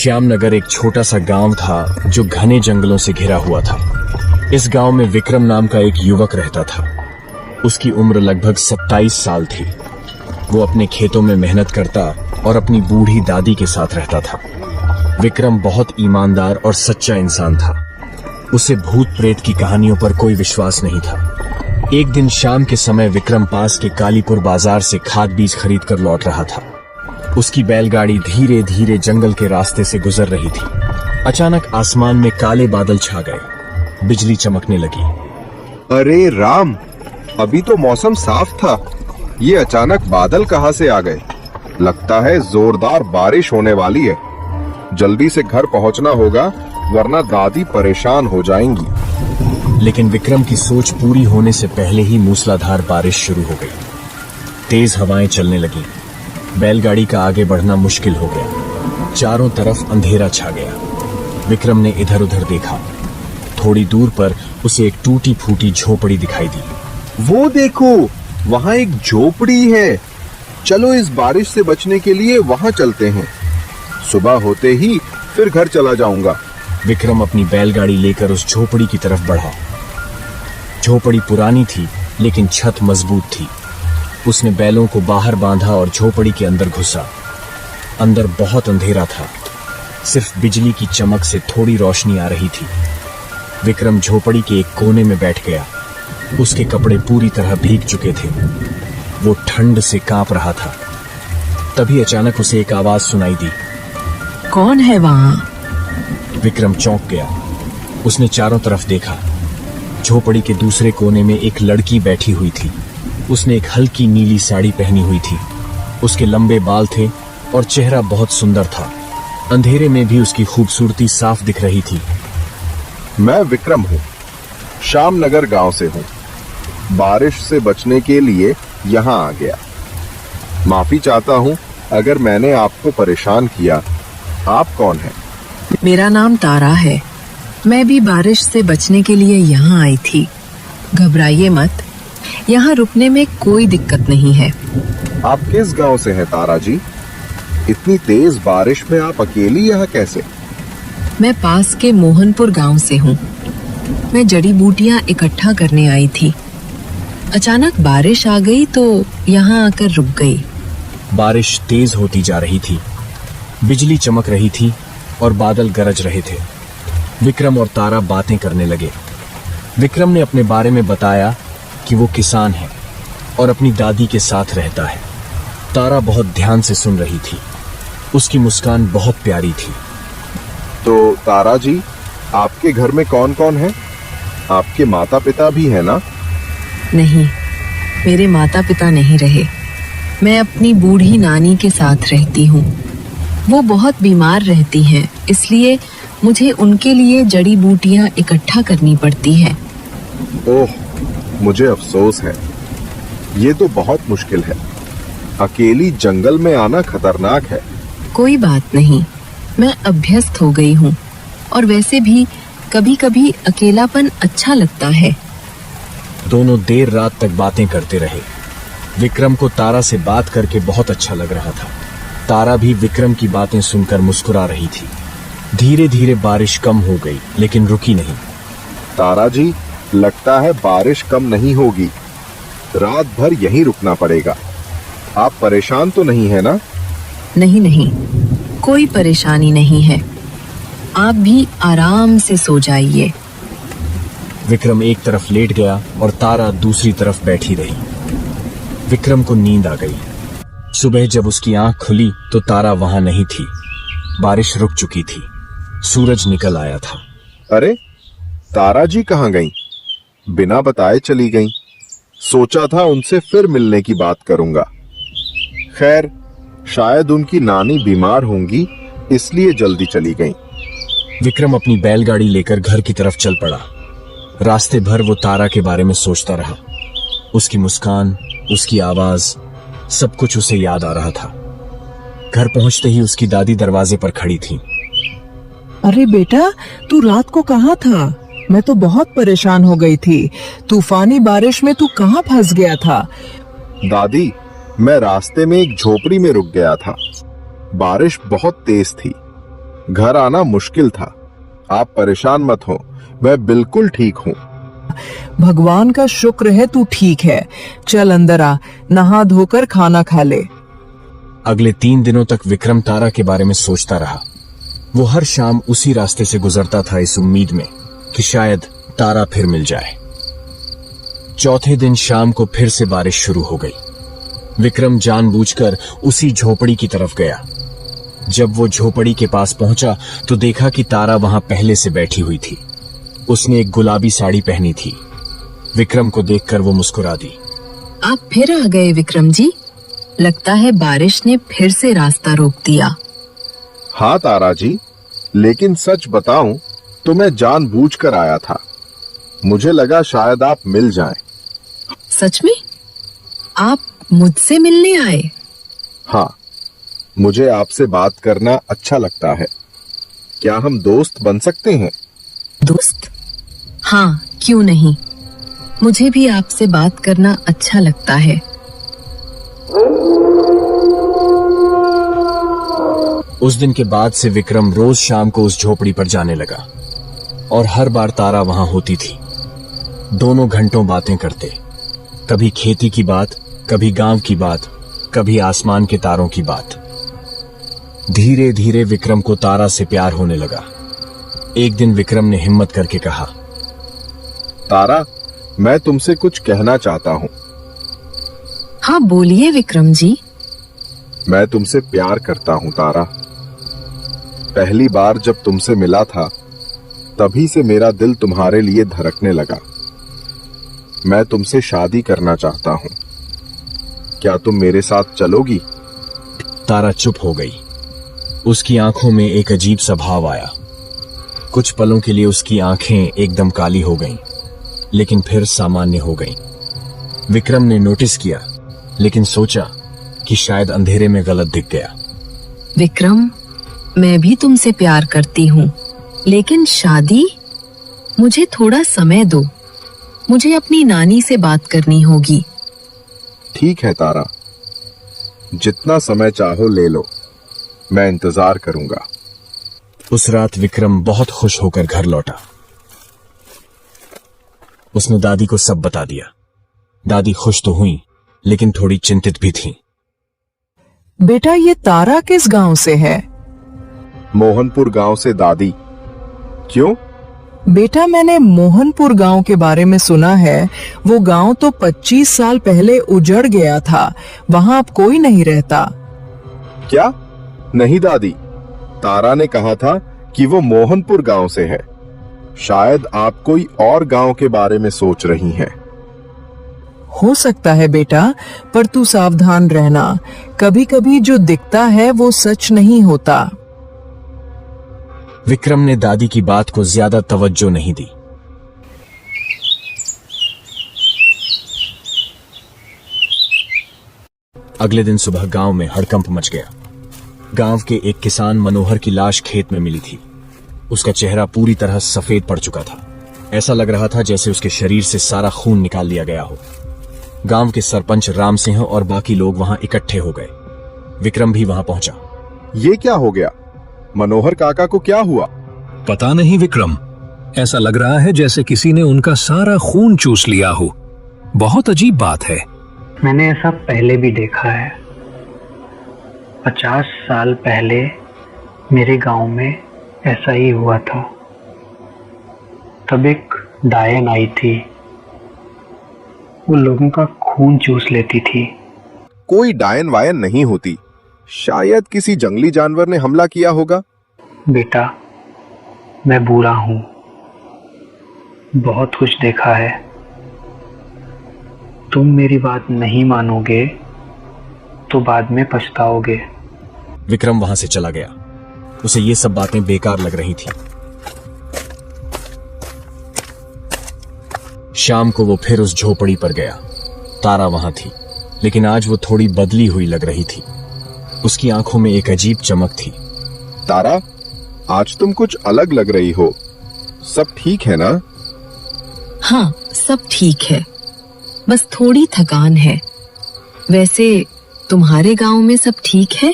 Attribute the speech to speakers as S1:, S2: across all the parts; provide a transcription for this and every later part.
S1: श्यामनगर एक छोटा सा गांव था जो घने जंगलों से घिरा हुआ था। इस गांव में विक्रम नाम का एक युवक रहता था। उसकी उम्र लगभग 27 साल थी। वो अपने खेतों में मेहनत करता और अपनी बूढ़ी दादी के साथ रहता था। विक्रम बहुत ईमानदार और सच्चा इंसान था। उसे भूत प्रेत की कहानियों पर कोई विश्वास नहीं था। एक दिन शाम के समय विक्रम पास के कालीपुर बाजार से खाद बीज खरीद कर लौट रहा था। उसकी बैलगाड़ी धीरे धीरे जंगल के रास्ते से गुजर रही थी। अचानक आसमान में काले बादल छा गए। बिजली चमकने लगी।
S2: अरे राम, अभी तो मौसम साफ था, ये अचानक बादल कहां से आ गए? लगता है जोरदार बारिश होने वाली है। जल्दी से घर पहुंचना होगा, वरना दादी परेशान हो जाएंगी।
S1: लेकिन विक्रम की सोच पूरी होने से पहले ही मूसलाधार बारिश शुरू हो गई। तेज हवाएं चलने लगी। बैलगाड़ी का आगे बढ़ना मुश्किल हो गया। चारों तरफ अंधेरा छा गया। विक्रम ने इधर उधर देखा। थोड़ी दूर पर उसे एक टूटी फूटी झोपड़ी दिखाई दी।
S2: वो देखो, वहाँ एक झोपड़ी है। चलो इस बारिश से बचने के लिए वहाँ चलते हैं। सुबह होते ही फिर घर चला जाऊंगा।
S1: विक्रम अपनी बैलगाड़ी लेकर उस झोपड़ी की तरफ बढ़ा। झोपड़ी पुरानी थी, लेकिन छत मजबूत थी। उसने बैलों को बाहर बांधा और झोपड़ी के अंदर घुसा। अंदर बहुत अंधेरा था। सिर्फ बिजली की चमक से थोड़ी रोशनी आ रही थी। विक्रम झोपड़ी के एक कोने में बैठ गया। उसके कपड़े पूरी तरह भीग चुके थे। वो ठंड से कांप रहा था। तभी अचानक उसे एक आवाज सुनाई दी।
S3: कौन है वहां?
S1: विक्रम चौंक गया। उसने चारों तरफ देखा। झोपड़ी के दूसरे कोने में एक लड़की बैठी हुई थी। उसने एक हल्की नीली साड़ी पहनी हुई थी। उसके लंबे बाल थे और चेहरा बहुत सुंदर था। अंधेरे में भी उसकी खूबसूरती साफ दिख रही थी।
S2: मैं विक्रम हूँ, श्यामनगर गांव से हूँ। बारिश से बचने के लिए यहाँ आ गया। माफी चाहता हूँ अगर मैंने आपको परेशान किया। आप कौन हैं?
S3: मेरा नाम तारा है। मैं भी बारिश से बचने के लिए यहाँ आई थी। घबराइए मत, यहाँ रुकने में कोई दिक्कत नहीं है।
S2: आप किस गांव से हैं तारा जी? इतनी तेज बारिश में आप अकेली यहाँ कैसे?
S3: मैं पास के मोहनपुर गांव से हूँ। मैं जड़ी बूटियाँ इकट्ठा करने आई थी। अचानक बारिश आ गई तो यहाँ आकर रुक गई।
S1: बारिश तेज होती जा रही थी। बिजली चमक रही थी और बादल गरज रहे थे। विक्रम और तारा बातें करने लगे। विक्रम ने अपने बारे में बताया कि वो किसान है और अपनी दादी के साथ रहता है। तारा बहुत ध्यान से सुन रही थी। उसकी मुस्कान बहुत प्यारी थी।
S2: तो तारा जी, आपके घर में कौन कौन है? आपके माता पिता भी है ना?
S3: नहीं, मेरे माता पिता नहीं रहे। मैं अपनी बूढ़ी नानी के साथ रहती हूँ। वो बहुत बीमार रहती हैं, इसलिए मुझे उनके लिए जड़ी बूटियाँ इकट्ठा करनी पड़ती है।
S2: ओह, मुझे अफसोस है। ये तो बहुत मुश्किल है। अकेली जंगल में आना खतरनाक है।
S3: कोई बात नहीं, मैं अभ्यस्त हो गई हूँ। और वैसे भी कभी कभी अकेलापन अच्छा लगता है।
S1: दोनों देर रात तक बातें करते रहे। विक्रम को तारा से बात करके बहुत अच्छा लग रहा था। तारा भी विक्रम की बातें सुनकर मुस्कुरा रही थी। धीरे धीरे बारिश कम हो गई, लेकिन रुकी नहीं।
S2: तारा जी, लगता है बारिश कम नहीं होगी। रात भर यहीं रुकना पड़ेगा। आप परेशान तो नहीं है ना?
S3: नहीं नहीं, कोई परेशानी नहीं है। आप भी आराम से सो जाइए।
S1: विक्रम एक तरफ लेट गया और तारा दूसरी तरफ बैठी रही। विक्रम को नींद आ गई। सुबह जब उसकी आंख खुली तो तारा वहां नहीं थी। बारिश रुक चुकी थी। सूरज निकल आया था।
S2: अरे, तारा जी कहाँ गईं? बिना बताए चली गईं। सोचा था उनसे फिर मिलने की बात करूंगा। खैर, शायद उनकी नानी बीमार होंगी, इसलिए जल्दी चली गईं।
S1: विक्रम अपनी बैलगाड़ी लेकर घर की तरफ चल पड़ा। रास्ते भर वो तारा के बारे में सोचता रहा। उसकी मुस्कान, उसकी आवाज, सब कुछ उसे याद आ रहा था। घर पहुंचते ही उसकी दादी दरवाजे पर खड़ी थी।
S4: अरे बेटा, तू रात को कहाँ था? मैं तो बहुत परेशान हो गई थी। तूफानी बारिश में तू कहाँ फंस गया था?
S2: दादी, मैं रास्ते में एक झोपड़ी में रुक गया था। बारिश बहुत तेज थी। घर आना मुश्किल था। आप परेशान मत हो, मैं बिल्कुल ठीक हूँ।
S4: भगवान का शुक्र है तू ठीक है। चल अंदर आ, नहा धोकर खाना खा ले।
S1: अगले 3 दिनों तक विक्रम तारा के बारे में सोचता रहा। वो हर शाम उसी रास्ते से गुजरता था इस उम्मीद में कि शायद तारा फिर मिल जाए। चौथे दिन शाम को फिर से बारिश शुरू हो गई। विक्रम जानबूझकर उसी झोपड़ी की तरफ गया। जब वो झोपड़ी के पास पहुंचा तो देखा कि तारा वहां पहले से बैठी हुई थी। उसने एक गुलाबी साड़ी पहनी थी। विक्रम को देखकर वो मुस्कुरा दी।
S3: आप फिर आ गए विक्रम जी। लगता है बारिश ने फिर से रास्ता रोक दिया।
S2: हाँ तारा जी, लेकिन सच बताऊं तो मैं जानबूझकर आया था। मुझे लगा शायद आप मिल जाएं।
S3: सच में? आप मुझसे मिलने आए?
S2: हाँ, मुझे आपसे बात करना अच्छा लगता है। क्या हम दोस्त बन सकते हैं?
S3: दोस्त? हाँ, क्यों नहीं। मुझे भी आपसे बात करना अच्छा लगता है।
S1: उस दिन के बाद से विक्रम रोज शाम को उस झोपड़ी पर जाने लगा और हर बार तारा वहां होती थी। दोनों घंटों बातें करते, कभी खेती की बात, कभी गांव की बात, कभी आसमान के तारों की बात। धीरे धीरे विक्रम को तारा से प्यार होने लगा। एक दिन विक्रम ने हिम्मत करके कहा,
S2: तारा, मैं तुमसे कुछ कहना चाहता हूँ।
S3: हाँ बोलिए विक्रम जी।
S2: मैं तुमसे प्यार करता हूँ तारा। पहली बार जब तुमसे मिला था तभी से मेरा दिल तुम्हारे लिए धड़कने लगा। मैं तुमसे शादी करना चाहता हूँ। क्या तुम मेरे साथ चलोगी?
S1: तारा चुप हो गई। उसकी आंखों में एक अजीब सा भाव आया। कुछ पलों के लिए उसकी आंखें एकदम काली हो गईं, लेकिन फिर सामान्य हो गईं। विक्रम ने नोटिस किया, लेकिन सोचा कि शायद अंधेरे में गलत दिख गया।
S3: विक्रम, मैं भी तुमसे प्यार करती हूँ, लेकिन शादी? मुझे थोड़ा समय दो। मुझे अपनी नानी से बात करनी होगी।
S2: ठीक है तारा, जितना समय चाहो ले लो, मैं इंतजार करूंगा।
S1: उस रात विक्रम बहुत खुश होकर घर लौटा। उसने दादी को सब बता दिया। दादी खुश तो हुई, लेकिन थोड़ी चिंतित भी थी।
S4: बेटा, ये तारा किस गांव से है?
S2: मोहनपुर गांव से दादी। क्यों?
S4: बेटा, मैंने मोहनपुर गांव के बारे में सुना है। वो गांव तो 25 साल पहले उजड़ गया था। वहां अब कोई नहीं रहता।
S2: क्या? नहीं दादी, तारा ने कहा था कि वो मोहनपुर गांव से है। शायद आप कोई और गांव के बारे में सोच रही हैं।
S4: हो सकता है बेटा, पर तू सावधान रहना। कभी कभी जो दिखता है वो सच नहीं होता।
S1: विक्रम ने दादी की बात को ज्यादा तवज्जो नहीं दी। अगले दिन सुबह गांव में हड़कंप मच गया। गांव के एक किसान मनोहर की लाश खेत में मिली थी। उसका चेहरा पूरी तरह सफेद पड़ चुका था। ऐसा लग रहा था जैसे उसके शरीर से सारा खून निकाल लिया गया हो। गांव के सरपंच राम सिंह और बाकी लोग वहां इकट्ठे हो गए। विक्रम भी वहां पहुंचा।
S2: ये क्या हो गया? मनोहर काका को क्या हुआ?
S5: पता नहीं विक्रम, ऐसा लग रहा है जैसे किसी ने उनका सारा खून चूस लिया हो। बहुत अजीब बात है।
S6: मैंने ऐसा पहले भी देखा है। 50 साल पहले मेरे गांव में ऐसा ही हुआ था। तब एक डायन आई थी। वो लोगों का खून चूस लेती थी।
S2: कोई डायन वायन नहीं होती। शायद किसी जंगली जानवर ने हमला किया होगा।
S6: बेटा, मैं बूढ़ा हूं, बहुत कुछ देखा है। तुम मेरी बात नहीं मानोगे तो बाद में पछताओगे।
S1: विक्रम वहां से चला गया। उसे ये सब बातें बेकार लग रही थी। शाम को वो फिर उस झोपड़ी पर गया। तारा वहां थी, लेकिन आज वो थोड़ी बदली हुई लग रही थी। उसकी आंखों में एक अजीब चमक थी।
S2: तारा, आज तुम कुछ अलग लग रही हो। सब ठीक है ना?
S3: हाँ, सब ठीक है, बस थोड़ी थकान है। वैसे तुम्हारे गांव में सब ठीक है?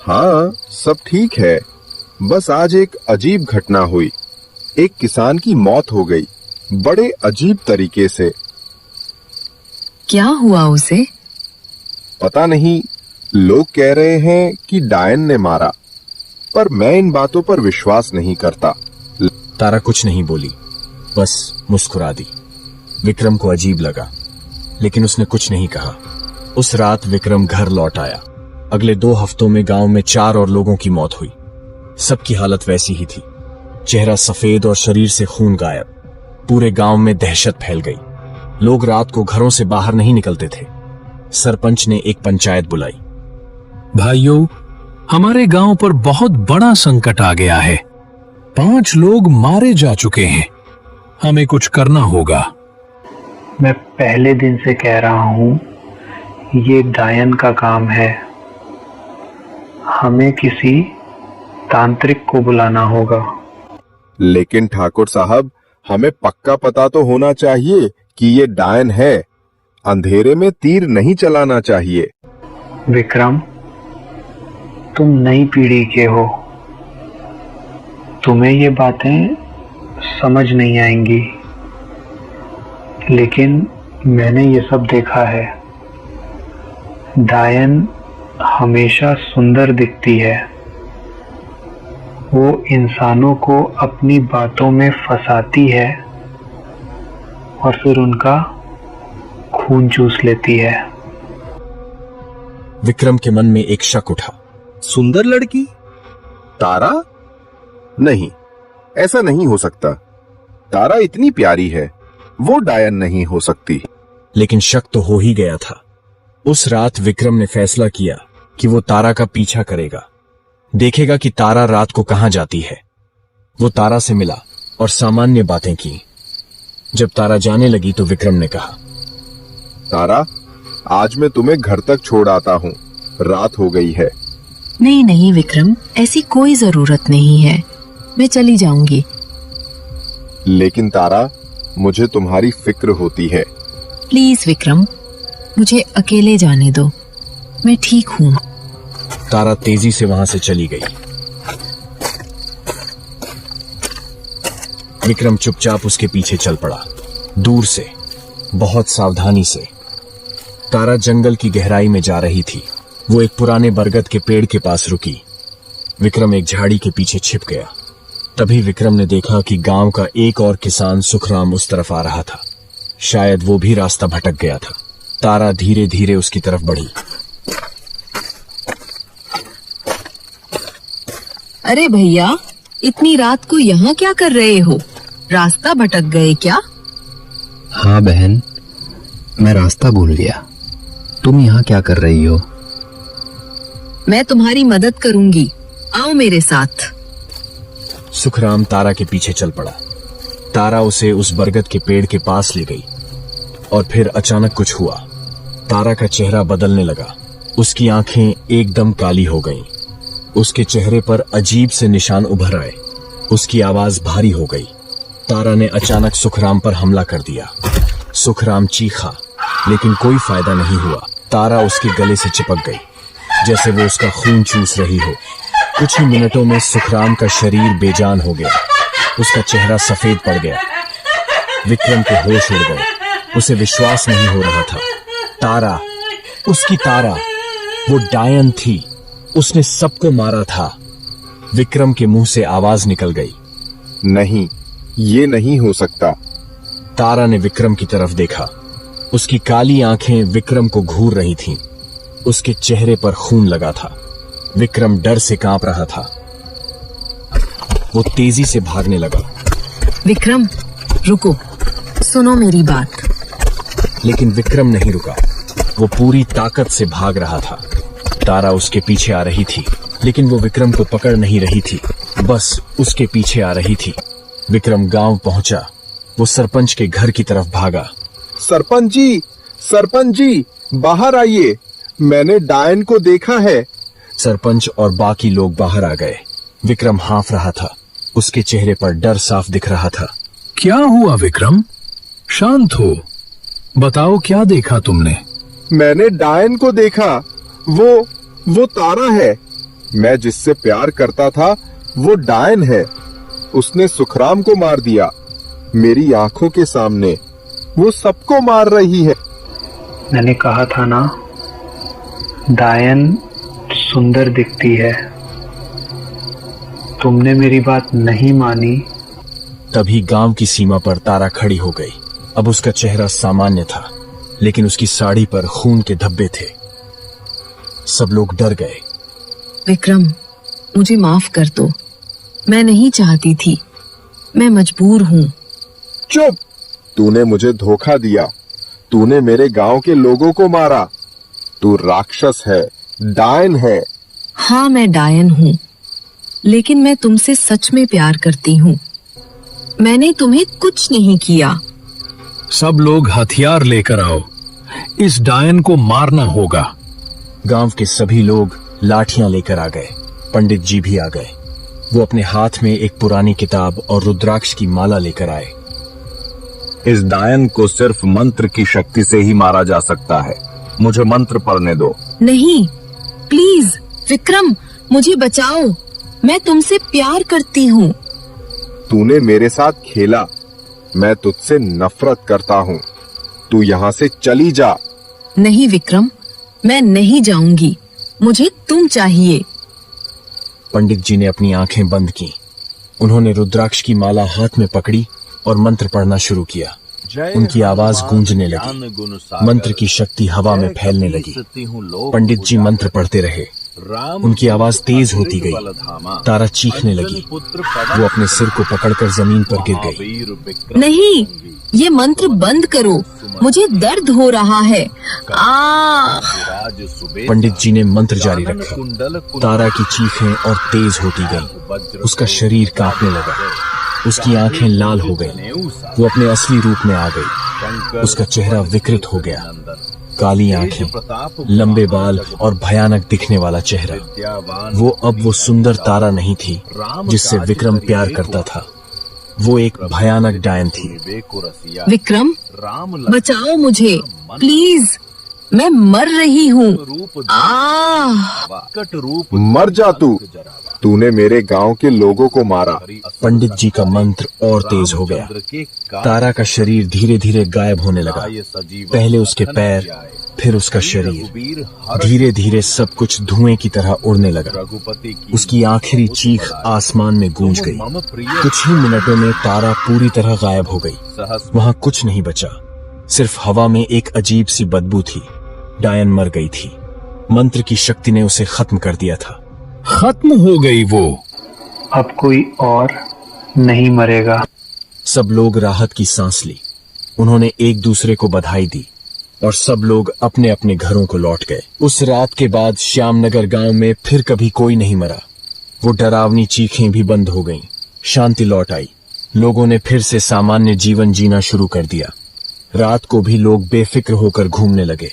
S2: हाँ, सब ठीक है। बस आज एक अजीब घटना हुई। एक किसान की मौत हो गई, बड़े अजीब तरीके से।
S3: क्या हुआ उसे?
S2: पता नहीं, लोग कह रहे हैं कि डायन ने मारा, पर मैं इन बातों पर विश्वास नहीं करता।
S1: तारा कुछ नहीं बोली, बस मुस्कुरा दी। विक्रम को अजीब लगा, लेकिन उसने कुछ नहीं कहा। उस रात विक्रम घर लौट आया। अगले 2 हफ्तों में गांव में 4 और लोगों की मौत हुई। सबकी हालत वैसी ही थी, चेहरा सफेद और शरीर से खून गायब। पूरे गांव में दहशत फैल गई। लोग रात को घरों से बाहर नहीं निकलते थे। सरपंच ने एक पंचायत बुलाई।
S5: भाइयों, हमारे गांव पर बहुत बड़ा संकट आ गया है। 5 लोग मारे जा चुके हैं। हमें कुछ करना होगा।
S6: मैं पहले दिन से कह रहा हूँ, ये डायन का काम है। हमें किसी तांत्रिक को बुलाना होगा।
S2: लेकिन ठाकुर साहब, हमें पक्का पता तो होना चाहिए कि ये डायन है। अंधेरे में तीर नहीं चलाना चाहिए।
S6: विक्रम, तुम नई पीढ़ी के हो, तुम्हें ये बातें समझ नहीं आएंगी, लेकिन मैंने ये सब देखा है। डायन हमेशा सुंदर दिखती है। वो इंसानों को अपनी बातों में फंसाती है और फिर उनका खून चूस लेती है।
S1: विक्रम के मन में एक शक उठा।
S2: सुंदर लड़की? तारा? नहीं, ऐसा नहीं हो सकता। तारा इतनी प्यारी है, वो डायन नहीं हो सकती।
S1: लेकिन शक तो हो ही गया था। उस रात विक्रम ने फैसला किया कि वो तारा का पीछा करेगा, देखेगा कि तारा रात को कहां जाती है। वो तारा से मिला और सामान्य बातें की। जब तारा जाने लगी तो विक्रम ने कहा,
S2: तारा, आज मैं तुम्हें घर तक छोड़ आता हूँ, रात हो गई है।
S3: नहीं नहीं विक्रम, ऐसी कोई जरूरत नहीं है, मैं चली जाऊंगी।
S2: लेकिन तारा, मुझे तुम्हारी फिक्र होती है।
S3: प्लीज विक्रम, मुझे अकेले जाने दो, मैं ठीक हूँ।
S1: तारा तेजी से वहां से चली गई। विक्रम चुपचाप उसके पीछे चल पड़ा, दूर से, बहुत सावधानी से। तारा जंगल की गहराई में जा रही थी। वो एक पुराने बरगद के पेड़ के पास रुकी। विक्रम एक झाड़ी के पीछे छिप गया। तभी विक्रम ने देखा कि गांव का एक और किसान सुखराम उस तरफ आ रहा था। शायद वो भी रास्ता भटक गया था। तारा धीरे धीरे उसकी तरफ बढ़ी।
S3: अरे भैया, इतनी रात को यहाँ क्या कर रहे हो? रास्ता भटक गए क्या?
S7: हाँ बहन, मैं रास्ता भूल गया। तुम यहाँ क्या कर रही हो?
S3: मैं तुम्हारी मदद करूंगी, आओ मेरे साथ।
S1: सुखराम तारा के पीछे चल पड़ा। तारा उसे उस बरगद के पेड़ के पास ले गई और फिर अचानक कुछ हुआ। तारा का चेहरा बदलने लगा। उसकी आंखें एकदम काली हो गईं। उसके चेहरे पर अजीब से निशान उभर आए। उसकी आवाज भारी हो गई। तारा ने अचानक सुखराम पर हमला कर दिया। सुखराम चीखा, लेकिन कोई फायदा नहीं हुआ। तारा उसके गले से चिपक गई, जैसे वो उसका खून चूस रही हो। कुछ ही मिनटों में सुखराम का शरीर बेजान हो गया। उसका चेहरा सफेद पड़ गया। विक्रम के होश उड़ गए। उसे विश्वास नहीं हो रहा था। तारा, उसकी तारा, वो डायन थी। उसने सबको मारा था। विक्रम के मुंह से आवाज निकल गई,
S2: नहीं, ये नहीं हो सकता।
S1: तारा ने विक्रम की तरफ देखा। उसकी काली आंखें विक्रम को घूर रही थीं। उसके चेहरे पर खून लगा था। विक्रम डर से कांप रहा था। वो तेजी से भागने लगा।
S3: विक्रम, रुको, सुनो मेरी बात।
S1: लेकिन विक्रम नहीं रुका। वो पूरी ताकत से भाग रहा था। तारा उसके पीछे आ रही थी, लेकिन वो विक्रम को पकड़ नहीं रही थी, बस उसके पीछे आ रही थी। विक्रम गांव पहुंचा। वो सरपंच के घर की तरफ भागा।
S2: सरपंच जी, बाहर आइए, मैंने डायन को देखा है।
S1: सरपंच और बाकी लोग बाहर आ गए। विक्रम हाँफ रहा था। उसके चेहरे पर डर साफ दिख रहा था।
S5: क्या हुआ विक्रम? शांत हो, बताओ क्या देखा तुमने?
S2: मैंने डायन को देखा। वो तारा है। मैं जिससे प्यार करता था वो डायन है। उसने सुखराम को मार दिया मेरी आंखों के सामने। वो सबको मार रही है।
S6: मैंने कहा था ना, डायन सुंदर दिखती है। तुमने मेरी बात नहीं मानी।
S1: तभी गांव की सीमा पर तारा खड़ी हो गई। अब उसका चेहरा सामान्य था, लेकिन उसकी साड़ी पर खून के धब्बे थे। सब लोग डर गए।
S3: विक्रम, मुझे माफ कर दो। मैं नहीं चाहती थी, मैं मजबूर हूँ।
S2: चुप! तूने मुझे धोखा दिया। तूने मेरे गांव के लोगों को मारा। तू राक्षस है, डायन है।
S3: हाँ, मैं डायन हूँ, लेकिन मैं तुमसे सच में प्यार करती हूँ। मैंने तुम्हें कुछ नहीं किया।
S5: सब लोग हथियार लेकर आओ, इस डायन को मारना होगा।
S1: गांव के सभी लोग लाठियां लेकर आ गए। पंडित जी भी आ गए। वो अपने हाथ में एक पुरानी किताब और रुद्राक्ष की माला लेकर आए।
S8: इस डायन को सिर्फ मंत्र की शक्ति से ही मारा जा सकता है। मुझे मंत्र पढ़ने दो।
S3: नहीं, प्लीज विक्रम, मुझे बचाओ। मैं तुमसे प्यार करती हूँ।
S2: तूने मेरे साथ खेला। मैं तुझसे नफरत करता हूँ। तू यहाँ से चली जा।
S3: नहीं विक्रम, मैं नहीं जाऊंगी। मुझे तुम चाहिए।
S1: पंडित जी ने अपनी आंखें बंद की। उन्होंने रुद्राक्ष की माला हाथ में पकड़ी और मंत्र पढ़ना शुरू किया। उनकी आवाज गूंजने लगी। मंत्र की शक्ति हवा में फैलने लगी। पंडित जी मंत्र पढ़ते रहे। उनकी आवाज तेज होती गई। तारा चीखने लगी। वो अपने सिर को पकड़कर जमीन पर गिर गई।
S3: नहीं, ये मंत्र बंद करो। मुझे दर्द हो रहा है।
S1: पंडित जी ने मंत्र जारी रखा। तारा की चीखें और तेज होती गईं। उसका शरीर कांपने लगा। उसकी आंखें लाल हो गईं। वो अपने असली रूप में आ गई। उसका चेहरा विकृत हो गया। काली आंखें, लंबे बाल और भयानक दिखने वाला चेहरा। वो सुंदर तारा नहीं थी जिससे विक्रम प्यार करता था। वो एक भयानक डायन थी।
S3: विक्रम, बचाओ मुझे, प्लीज। मैं मर रही हूँ।
S2: मर जा तू। तूने मेरे गांव के लोगों को मारा।
S1: पंडित जी का मंत्र और तेज हो गया। तारा का शरीर धीरे धीरे गायब होने लगा। पहले उसके पैर, फिर उसका शरीर। धीरे धीरे सब कुछ धुएं की तरह उड़ने लगा। उसकी आखिरी चीख आसमान में गूंज गई। कुछ ही मिनटों में तारा पूरी तरह गायब हो गई। वहां कुछ नहीं बचा, सिर्फ हवा में एक अजीब सी बदबू थी। डायन मर गई थी। मंत्र की शक्ति ने उसे खत्म कर दिया था।
S5: खत्म हो गई वो।
S6: अब कोई और नहीं मरेगा।
S1: सब लोग राहत की सांस ली। उन्होंने एक दूसरे को बधाई दी और सब लोग अपने अपने घरों को लौट गए। उस रात के बाद श्यामनगर गांव में फिर कभी कोई नहीं मरा। वो डरावनी चीखें भी बंद हो गईं। शांति लौट आई। लोगों ने फिर से सामान्य जीवन जीना शुरू कर दिया। रात को भी लोग बेफिक्र होकर घूमने लगे।